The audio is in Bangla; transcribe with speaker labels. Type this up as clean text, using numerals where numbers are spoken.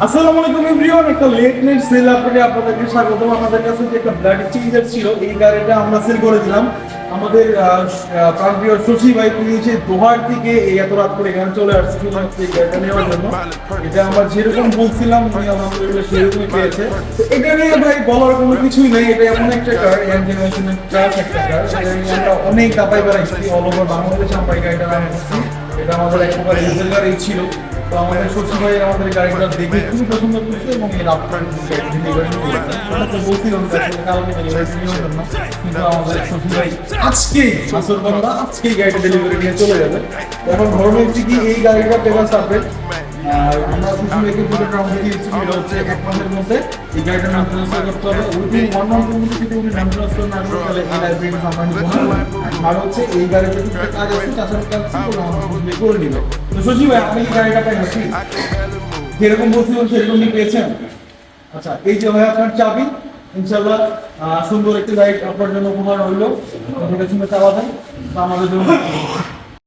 Speaker 1: আসসালামু আলাইকুম এভরিওয়ান, একটা লেট নাইট সেল আপডেটে আপনাদেরকে স্বাগতম। আমাদের কাছে যে একটা ব্লাডি চেঞ্জার ছিল, এই গাড়িটা আমরা সেল করে দিলাম। আমাদের প্রাণপ্রিয় শশী ভাই, তিনি হচ্ছে দোহার থেকে এই এত রাত করে এখানে চলে আসছে শুধুমাত্র এই গাড়িটা নেওয়ার জন্য। এটা আমরা যেরকম বলছিলাম উনি আলহামদুলিল্লাহ সেরকমই পেয়েছে। তো এটা নিয়ে ভাই বলার কোনো কিছুই নেই, এটা এমন একটা কার, ইয়াং জেনারেশনের ক্লাস একটা কার। এটা নিয়ে আমরা অনেক দাপাই বেড়াইছি, অল ওভার বাংলাদেশে আমরা এই গাড়িটা রাখছি। এটা আমাদের একবার রিজেল গাড়ি ছিল। তো আমাদের শশী ভাই আমাদের গাড়িটা দেখে খুবই পছন্দ করছে এবং এর আপনার ডেলিভারি বলছিলাম যে আসলে কালকে ডেলিভারি নেওয়ার জন্য, কিন্তু আমাদের শশী ভাই আজকেই আসর বন্ধা আজকেই গাড়িটা ডেলিভারি নিয়ে চলে যাবে। এখন ধরুন হচ্ছে কি এই গাড়িটা পেপার সাপেট, আমরা শশী ভাইকে দুটো টার্ম দিয়েছি, এটা হচ্ছে এক মাসের মধ্যে এই গাড়িটার নাম ট্রান্সফার করতে হবে। উইদিন 1 মান্থের মধ্যে যদি উনি নাম ট্রান্সফার না করে তাহলে এই লাইব্রেরিটা আমরা নিব না। আর হচ্ছে এই গাড়িতে কিছু কাজ আছে, তাছাড়া কাজ করে নিবে। তো শশী ভাই, আপনি কি গাড়িটা পাই নাকি যেরকম বলছিলেন সেরকমই পেয়েছেন? আচ্ছা, এই যে ভাই আপনার চাবি, ইনশাআল্লাহ সুন্দর একটি গাড়ি আপনার জন্য উপহার হইলো। সুন্দর চাওয়া দেন আমাদের জন্য।